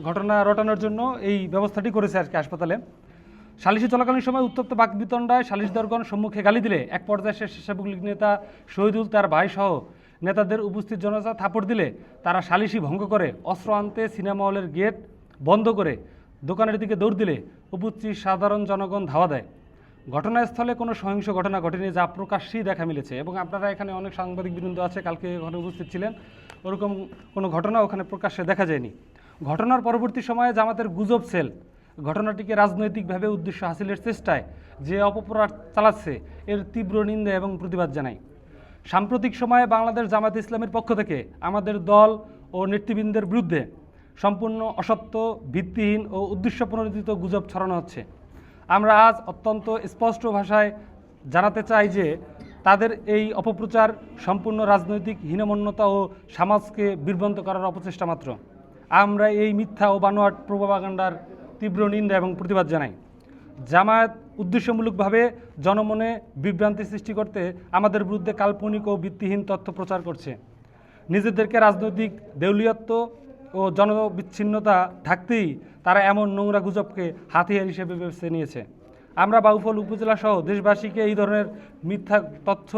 ঘটনা রটানোর জন্য এই ব্যবস্থাটি করেছে আর কি হাসপাতালে। সালিশি চলাকালীন সময় উত্তপ্ত বাকবিতণ্ডায় সালিশদারগণ সম্মুখে গালি দিলে এক পর্যায়ে স্বেচ্ছাসেবক লীগ নেতা শহীদুল তার ভাইসহ নেতাদের উপস্থিত জনতা থাপড় দিলে তারা সালিশি ভঙ্গ করে অস্ত্র আনতে সিনেমা হলের গেট বন্ধ করে দোকানের দিকে দৌড় দিলে উপস্থিত সাধারণ জনগণ ধাওয়া দেয়। ঘটনাস্থলে কোনো সহিংস ঘটনা ঘটেনি, যা প্রকাশ্যেই দেখা মিলেছে। এবং আপনারা এখানে অনেক সাংবাদিক বৃন্দ আছে, কালকে ওখানে উপস্থিত ছিলেন, ওরকম কোনো ঘটনা ওখানে প্রকাশ্যে দেখা যায়নি। ঘটনার পরবর্তী সময়ে জামাতের গুজব সেল ঘটনাটিকে রাজনৈতিকভাবে উদ্দেশ্য হাসিলের চেষ্টায় যে অপপ্রচার চালাচ্ছে এর তীব্র নিন্দা এবং প্রতিবাদ জানায়। সাম্প্রতিক সময়ে বাংলাদেশ জামাত ইসলামের পক্ষ থেকে আমাদের দল ও নেতৃবৃন্দের বিরুদ্ধে সম্পূর্ণ অসত্য, ভিত্তিহীন ও উদ্দেশ্য প্রণোদিত গুজব ছড়ানো হচ্ছে। আমরা আজ অত্যন্ত স্পষ্ট ভাষায় জানাতে চাই যে তাদের এই অপপ্রচার সম্পূর্ণ রাজনৈতিক হীনমন্যতা ও সমাজকে বিভ্রান্ত করার অপচেষ্টা মাত্র। আমরা এই মিথ্যা ও বানোয়াট প্রোপাগান্ডার তীব্র নিন্দা এবং প্রতিবাদ জানাই। জামায়াত উদ্দেশ্যমূলকভাবে জনমনে বিভ্রান্তি সৃষ্টি করতে আমাদের বিরুদ্ধে কাল্পনিক ও ভিত্তিহীন তথ্য প্রচার করছে। নিজেদেরকে রাজনৈতিক দেউলিয়ত্ব ও জনবিচ্ছিন্নতা ঢাকতেই তারা এমন নোংরা গুজবকে হাতিয়ার হিসেবে বেছে নিয়েছে। আমরা বাউফল উপজেলা সহ দেশবাসীকে এই ধরনের মিথ্যা তথ্য,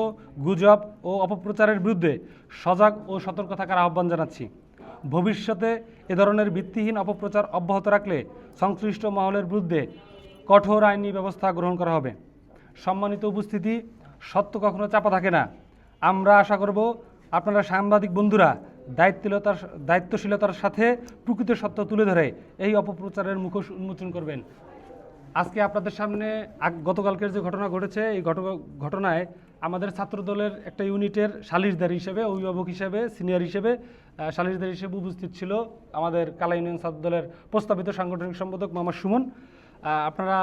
গুজব ও অপপ্রচারের বিরুদ্ধে সজাগ ও সতর্ক থাকার আহ্বান জানাচ্ছি। ভবিষ্যতে এ ধরনের ভিত্তিহীন অপপ্রচার অব্যাহত রাখলে সংশ্লিষ্ট মহলের বিরুদ্ধে কঠোর আইনি ব্যবস্থা গ্রহণ করা হবে। সম্মানিত উপস্থিতি, সত্য কখনো চাপা থাকে না। আমরা আশা করব আপনারা সাংবাদিক বন্ধুরা দায়িত্বশীলতার সাথে প্রকৃত সত্য তুলে ধরে এই অপপ্রচারের মুখোশ উন্মোচন করবেন। আজকে আপনাদের সামনে গতকালকের যে ঘটনা ঘটেছে, এই ঘটনায় আমাদের ছাত্রদলের একটা ইউনিটের সালিশদার হিসেবে, অভিভাবক হিসেবে, সিনিয়র হিসেবে, সালিশদার হিসেবে উপস্থিত ছিল আমাদের কালা ইউনিয়ন ছাত্রদলের প্রস্তাবিত সাংগঠনিক সম্পাদক মোহাম্মদ সুমন। আপনারা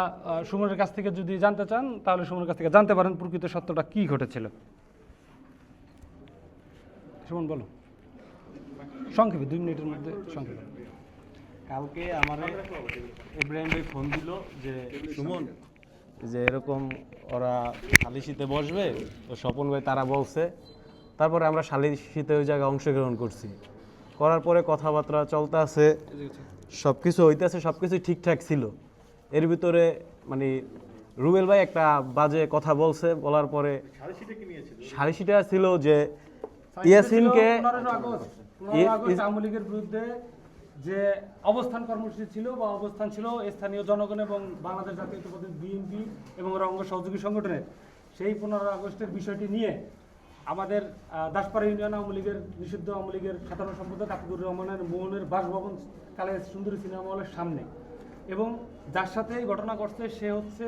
সুমনের কাছ থেকে যদি জানতে চান তাহলে সুমনের কাছ থেকে জানতে পারেন প্রকৃত সত্যটা কী ঘটেছিল। সুমন বলো, সংক্ষেপে 2 মিনিটের মধ্যে সংক্ষেপে। কালকে আমার ইব্রাহিম ভাই ফোন দিল যে সুমন, যে এরকম ওরা সালিশিতে বসবে, তো স্বপন ভাই তারা বলছে। তারপরে আমরা সালিশিতে ওই জায়গায় অংশগ্রহণ করছি, করার পরে কথাবার্তা চলতে আছে, সব কিছু হইতেছে, সব কিছুই ঠিকঠাক ছিল। এর ভিতরে মানে রুবেল ভাই একটা বাজে কথা বলছে, বলার পরে সালিশিটা ছিল যে ইয়াসিনকে আওয়ামী লীগের বিরুদ্ধে যে অবস্থান কর্মসূচি ছিল বা অবস্থান ছিল স্থানীয় জনগণ এবং বাংলাদেশ জাতীয়তাবাদী বিএনপি এবং ওর অঙ্গ সহযোগী সংগঠনের, সেই 15 আগস্টের বিষয়টি নিয়ে আমাদের দাসপাড়া ইউনিয়ন আওয়ামী লীগের নিষিদ্ধ আওয়ামী লীগের সাধারণ সম্পাদক আতিকুর রহমানের মোহনের বাসভবন কালে সুন্দরী সিনেমা হলের সামনে, এবং যার সাথে এই ঘটনা ঘটছে সে হচ্ছে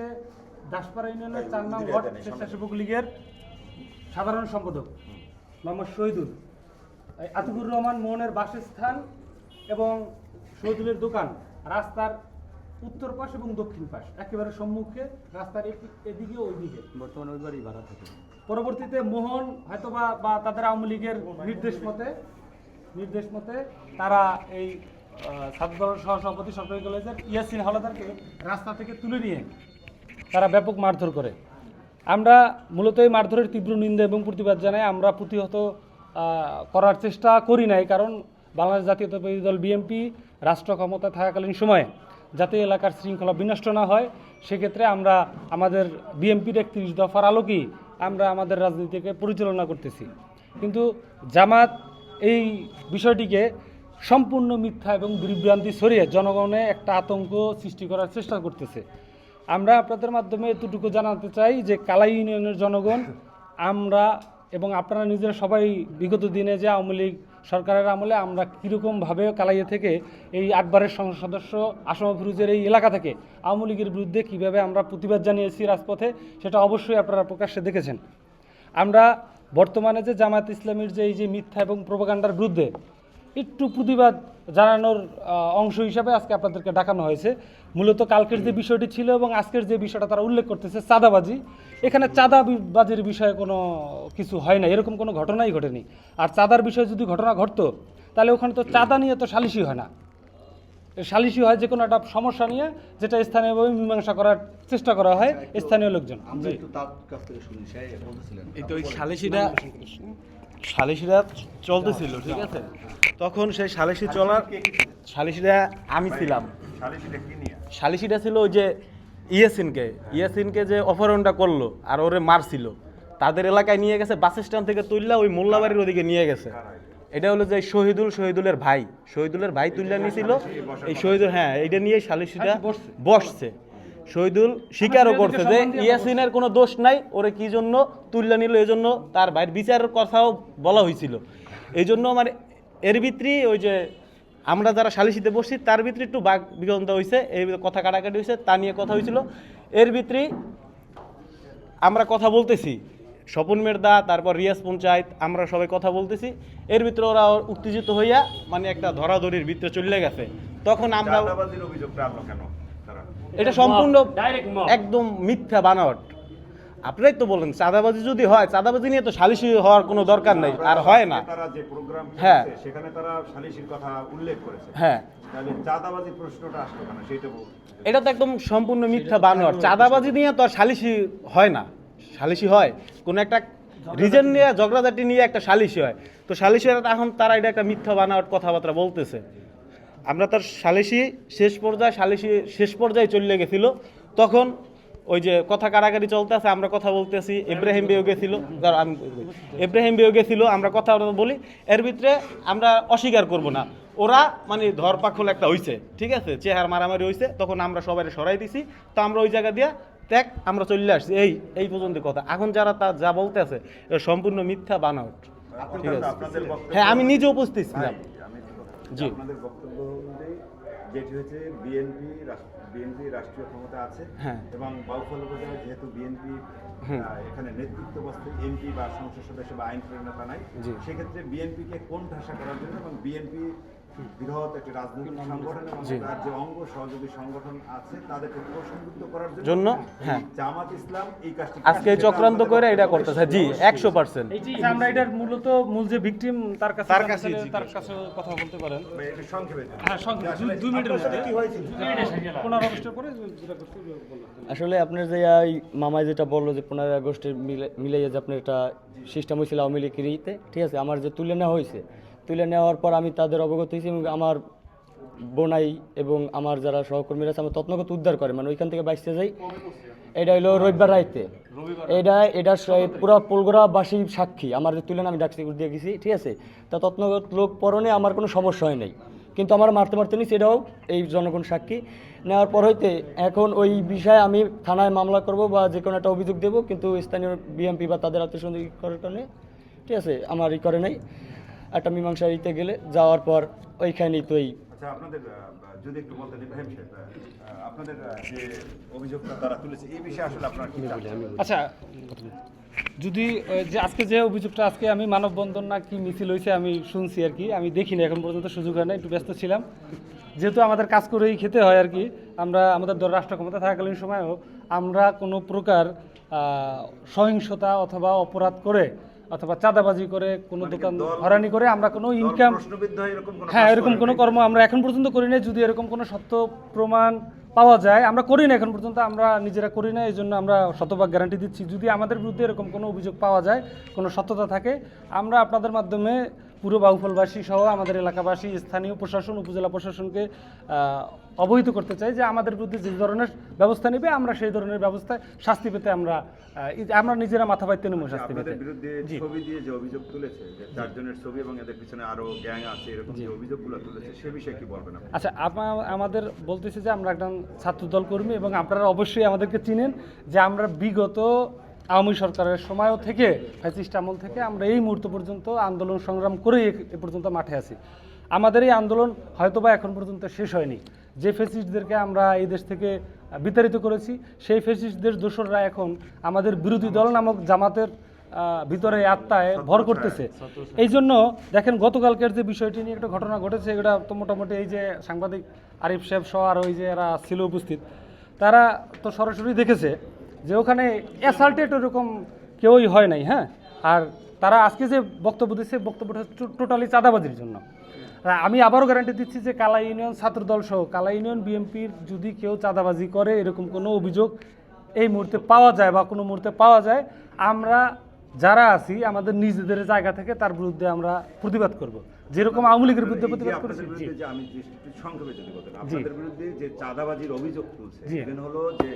দাসপাড়া ইউনিয়নের 4 নং ওয়ার্ড স্বেচ্ছাসেবক লীগের সাধারণ সম্পাদক মোহাম্মদ শহীদুল। আতিকুর রহমান মোহনের বাসস্থান এবং শহীদুলের দোকান রাস্তার উত্তর পাশ এবং দক্ষিণ পাশ, একেবারে সম্মুখে, রাস্তার এদিকে ওইদিকে। বর্তমানে ওই বাড়ি ভাড়া থাকে। পরবর্তীতে মোহন হয়তোবা বা তাদের আওয়ামী লীগের নির্দেশ মতে তারা এই ছাত্রদল সহসভাপতি সরকারি কলেজের ইয়াসিন হাওলাদারকে রাস্তা থেকে তুলে নিয়ে তারা ব্যাপক মারধর করে। আমরা মূলত এই মারধরের তীব্র নিন্দা এবং প্রতিবাদ জানাই। আমরা প্রতিহত করার চেষ্টা করি নাই, কারণ বাংলাদেশ জাতীয়তাবাদী দল বিএনপি রাষ্ট্র ক্ষমতা থাকাকালীন সময়ে যাতে এলাকার শৃঙ্খলা বিনষ্ট না হয়, সেক্ষেত্রে আমরা আমাদের বিএনপির 31 দফার আলোকেই আমরা আমাদের রাজনীতিকে পরিচালনা করতেছি। কিন্তু জামাত এই বিষয়টিকে সম্পূর্ণ মিথ্যা এবং বিভ্রান্তি ছড়িয়ে জনগণে একটা আতঙ্ক সৃষ্টি করার চেষ্টা করতেছে। আমরা আপনাদের মাধ্যমে এতটুকু জানাতে চাই যে কালা ইউনিয়নের জনগণ, আমরা এবং আপনারা নিজেরা সবাই বিগত দিনে যে আওয়ামী লীগ সরকারের আমলে আমরা কীরকমভাবে কালাইয়া থেকে এই 8 বারের সংসদ সদস্য আসমা ফিরোজের এই এলাকা থেকে আওয়ামী লীগের বিরুদ্ধে কীভাবে আমরা প্রতিবাদ জানিয়েছি রাজপথে, সেটা অবশ্যই আপনারা প্রকাশ্যে দেখেছেন। আমরা বর্তমানে যে জামায়াত ইসলামীর যে এই যে মিথ্যা এবং প্রোপাগান্ডার বিরুদ্ধে একটু প্রতিবাদ জানানোর অংশ হিসাবে আজকে আপনাদেরকে ডাকানো হয়েছে। মূলত কালকের যে বিষয়টি ছিল এবং আজকের যে বিষয়টা তারা উল্লেখ করতেছে চাঁদাবাজি, এখানে চাঁদাবাজির বিষয়ে কোনো কিছু হয় না, এরকম কোনো ঘটনাই ঘটেনি। আর চাঁদার বিষয়ে যদি ঘটনা ঘটতো তাহলে ওখানে তো চাঁদা নিয়ে তো সালিশি হয় না, সালিশি হয় যে কোনো একটা সমস্যা নিয়ে, যেটা স্থানীয়ভাবে মীমাংসা করার চেষ্টা করা হয় স্থানীয় লোকজন। সালিশিরা চলতেছিল, ঠিক আছে? তখন সেই সালিশিরা আমি ছিলাম। সালিশিরা ছিল ওই যে ইয়াসিনকে যে অপহরণটা করলো আর ওরে মারছিল, তাদের এলাকায় নিয়ে গেছে, বাস স্ট্যান্ড থেকে তুললা ওই মোল্লাবাড়ির ওদিকে নিয়ে গেছে। এটা হলো যে শহীদুলের ভাই তুললা নিয়েছিল এই শহীদুল, হ্যাঁ, এইটা নিয়ে সালিশিরা বসছে। শহীদুল স্বীকারও করছে যে ইয়াসিনের কোনো দোষ নাই, ওরে কি জন্য তুললা নিল, এই জন্য তার ভাইয়ের বিচারের কথাও বলা হয়েছিল। এই জন্য মানে এর ভিতরে ওই যে আমরা যারা সালিশিতে বসছি তার ভিতরে একটু বাক বিগন্ত হয়েছে, এই কথা কাটাকাটি হয়েছে, তা নিয়ে কথা হয়েছিল। এর ভিতরে আমরা কথা বলতেছি, স্বপন মেরদা, তারপর রিয়াজ পঞ্চায়েত, আমরা সবাই কথা বলতেছি। এর ভিতরে ওরা উত্তেজিত হইয়া মানে একটা ধরাধরির ভিতরে চলে গেছে। তখন আমরা এটা সম্পূর্ণ একদম মিথ্যা বানাওয়াট। আপনারাই তো বলেন চাঁদাবাজি যদি হয়, চাঁদাবাজি নিয়ে তো সালিশি হওয়ার কোনো দরকার নেই, আর হয় না। তারা যে প্রোগ্রাম হ্যাঁ, সেখানে তারা সালিশির কথা উল্লেখ করেছে। হ্যাঁ, তাহলে চাঁদাবাজি প্রশ্নটা আসলো কেন সেটা বলুন। এটা তো একদম সম্পূর্ণ মিথ্যা বানোয়াট। চাঁদাবাজি নিয়ে তো আর সালিশি হয় না। সালিশি হয় কোন একটা রিজন নিয়ে, ঝগড়াঝাটি নিয়ে একটা সালিশি হয়। তো সালিশিরা এখন তারা এটা একটা মিথ্যা বানোয়াট কথাবার্তা বলতেছে। আমরা তার সালিশি শেষ পর্যায়ে চলে গেছিল। তখন ওই যে কথা কারাগারি চলতে আছে, আমরা কথা বলতেছি, ইব্রাহিম বিও গেছিল, আমরা কথা বলি। এর ভিতরে আমরা অস্বীকার করব না, ওরা মানে ধরপাকল একটা হইছে, ঠিক আছে, চেহারা মারামারি হইছে। তখন আমরা সবাই সরাই দিছি। তো আমরা ওই জায়গা দিয়া আমরা চলে আসছি। এই পর্যন্ত কথা। এখন যারা তা যা বলতে আছে সম্পূর্ণ মিথ্যা বানাওয়াট, ঠিক আছে? হ্যাঁ, আমি নিজে উপস্থিত ছিলাম। জি, আপনাদের বক্তব্য অনুযায়ী যেটি হচ্ছে বিএনপি রাষ্ট্রীয় ক্ষমতা আছে, হ্যাঁ, এবং বাউফল উপজেলায় যেহেতু বিএনপি এখানে নেতৃত্ব বস্তে এমপি বা সংসদ সদস্য বা আইন প্রণেতা নাই, সেক্ষেত্রে বিএনপিকে কোন ঠাসা করার জন্য এবং বিএনপি বৃহৎ একটি রাজনৈতিক সংগঠন এবং তার যে অঙ্গ সহযোগী সংগঠন আছে তাদেরকে প্রশ্নবিদ্ধ করার জন্য, হ্যাঁ, জামাত ইসলাম এই কাজটি আজকে চক্রান্ত করে এটা করতেছে। জি, 100%। আমরা এটার মূল যে ভিকটিম তার কাছে কথা বলতে পারেন। একটু সংক্ষেপে হ্যাঁ, 2 মিনিটের মধ্যে কি হয়েছিল? 15 আগস্টের পরে যেটা করতে বললাম। আসলে আপনার যে এই মামাই যেটা বললো যে 15 আগস্টের মিলাইয়া যে আপনার একটা সিস্টেম হয়েছিল আওয়ামী লীগের ইতে, ঠিক আছে, আমার যে তুলে নেওয়া হয়েছে, তুলে নেওয়ার পর আমি তাদের অবগত হয়েছি এবং আমার বোনাই এবং আমার যারা সহকর্মীরা আছে আমার তৎনগত উদ্ধার করে, মানে ওইখান থেকে বাইসতে যাই। এটা হলো রবিবার রাইতে, এটা পুরো পোলগোড়াবাসী সাক্ষী, আমার যে তুলে আমি ডাকসি দিয়ে গেছি, ঠিক আছে। তা তৎনগত লোক পরনে আমার কোনো সমস্যা হয় নাই, কিন্তু আমার মারতে নিছি, এটাও এই জনগণ সাক্ষী। নেওয়ার পর হইতে এখন ওই বিষয়ে আমি থানায় মামলা করব বা যে কোনো একটা অভিযোগ দেবো, কিন্তু স্থানীয় বিএমপি বা তাদের আত্মীয় করার কারণে, ঠিক আছে, আমার করে নাই। একটা মীমাংসা দিতে গেলে যাওয়ার পর ওইখানেই তো আচ্ছা, আপনাদের যদি একটু বলতেন ইব্রাহিম সাহেব, আপনাদের যে অভিযোগটা তারা তুলেছে এই বিষয়ে আসলে আপনারা কি জানেন? আচ্ছা, যদি যে আজকে যে অভিযোগটা, আজকে আমি মানববন্ধন না কি মিছিল হয়েছে আমি শুনছি আর কি, আমি দেখিনি এখন পর্যন্ত, সুযোগ হয় না, একটু ব্যস্ত ছিলাম। যেহেতু আমাদের কাজ করেই খেতে হয় আর কি, আমরা আমাদের রাষ্ট্র ক্ষমতা থাকাকালীন সময়েও আমরা কোনো প্রকার সহিংসতা অথবা অপরাধ করে অথবা চাঁদাবাজি করে কোনো দোকান হয়রানি করে আমরা কোনো ইনকাম, হ্যাঁ, এরকম কোনো কর্ম আমরা এখন পর্যন্ত করি না। যদি এরকম কোনো সত্য প্রমাণ পাওয়া যায়, আমরা করি না, এখন পর্যন্ত আমরা নিজেরা করি না। এই জন্য আমরা শতভাগ গ্যারান্টি দিচ্ছি, যদি আমাদের বিরুদ্ধে এরকম কোনো অভিযোগ পাওয়া যায়, কোনো সত্যতা থাকে, আমরা আপনাদের মাধ্যমে পুরো বাউফলবাসী সহ আমাদের এলাকাবাসী, স্থানীয় প্রশাসন, উপজেলা প্রশাসনকে অবহিত করতে চাই যে আমাদের বিরুদ্ধে যে ধরনের ব্যবস্থা নেবে আমরা সেই ধরনের ব্যবস্থায় শাস্তি পেতে আমরা নিজেরা মাথা পাইতে নেব শাস্তি পেতে। বিরুদ্ধে ছবি দিয়ে যে অভিযোগ তুলেছে, যে 4 জনের ছবি এবং এদের পিছনে আরো গ্যাং আছে, এরকম যে অভিযোগগুলো তুলেছে সে বিষয়ে কি বলবেন আপনি? আচ্ছা, আমাদের বলতেছে যে আমরা একজন ছাত্রদল কর্মী এবং আপনারা অবশ্যই আমাদেরকে চিনেন যে আমরা বিগত আওয়ামী সরকারের সময়ও থেকে, ফ্যাসিস্ট আমল থেকে আমরা এই মুহূর্ত পর্যন্ত আন্দোলন সংগ্রাম করেই এ পর্যন্ত মাঠে আছি। আমাদের এই আন্দোলন হয়তোবা এখন পর্যন্ত শেষ হয়নি। যে ফ্যাসিস্টদেরকে আমরা এই দেশ থেকে বিতাড়িত করেছি, সেই ফ্যাসিস্টদের দোসররা এখন আমাদের বিরোধী দল নামক জামাতের ভিতরে আত্মায় ভর করতেছে। এই জন্য দেখেন গতকালকের যে বিষয়টি নিয়ে একটা ঘটনা ঘটেছে, এটা তো মোটামুটি এই যে সাংবাদিক আরিফ সাহেব সহ আর ওই যে এরা ছিল উপস্থিত, তারা তো সরাসরি দেখেছে যে ওখানে অ্যাসাল্টেড ওরকম কেউই হয় নাই। হ্যাঁ, আর তারা আজকে যে বক্তব্য দিচ্ছে, বক্তব্যটা টোটালি চাঁদাবাজির জন্য। আমি আবারও গ্যারান্টি দিচ্ছি যে কালা ইউনিয়ন ছাত্রদল সহ কালা ইউনিয়ন বিএনপির যদি কেউ চাঁদাবাজি করে, এরকম কোনো অভিযোগ এই মুহূর্তে পাওয়া যায় বা কোনো মুহূর্তে পাওয়া যায়, আমরা যারা আছি আমাদের নিজেদের জায়গা থেকে তার বিরুদ্ধে আমরা প্রতিবাদ করব, যেরকম আওয়ামী লীগের বিরুদ্ধে এই যে প্রতিবাদ আপনাদের করেছি। জি বিরুদ্ধে যে আমি যে একটু সংক্ষেপে যদি বলতেন, আপনাদের বিরুদ্ধে যে চাঁদাবাজির অভিযোগ তুলছে, জি। ইভেন হলো যে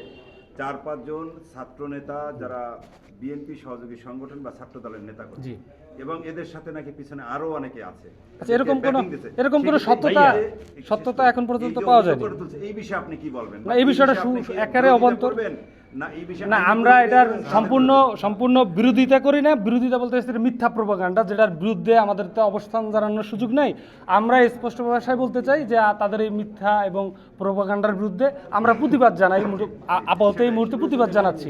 4-5 জন ছাত্র নেতা যারা বিএনপি সহযোগী সংগঠন বা ছাত্র দলের নেতা করে, জি। এবং এদের সাথে নাকি পিছনে আরো অনেকে আছে। আচ্ছা, এরকম এদেরকে কোনো backing দিছে। এরকম কোনো সেক্ষেত্রে সত্যতা এখন পর্যন্ত এই যে পাওয়া অভিযোগ যায়নি। করে তুলছে, এই বিষয়ে আপনি কি বলবেন? না, এই বিষয়টা আপনি কি একেবারে বিরোধিতা অবান্তর। করবেন? না এই বিষয়ে না, আইনি আমরা পদ্ধতি এটার করবেন? সম্পূর্ণ বিরোধিতা করি না। বিরোধিতা বলতে এসেছে মিথ্যা প্রোপাগান্ডা, যেটার বিরুদ্ধে আমাদের তো অবস্থান জানানোর সুযোগ নেই। আমরা স্পষ্ট ভাষায় বলতে চাই যে তাদের এই মিথ্যা এবং প্রোপাগান্ডার বিরুদ্ধে আমরা প্রতিবাদ জানাই, আপাতত এই মুহূর্তে প্রতিবাদ জানাচ্ছি।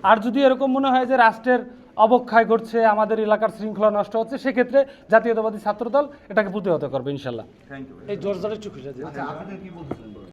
আর যদি এরকম মনে হয় যে রাষ্ট্রের অবক্ষয় ঘটছে, আমাদের এলাকার শৃঙ্খলা নষ্ট হচ্ছে, সেক্ষেত্রে জাতীয়তাবাদী ছাত্রদল এটাকে প্রতিহত করবে ইনশাল্লাহ। Thank you. এই জোরজারের চুক্তি আচ্ছা আপনাদের কি বলতেছেন?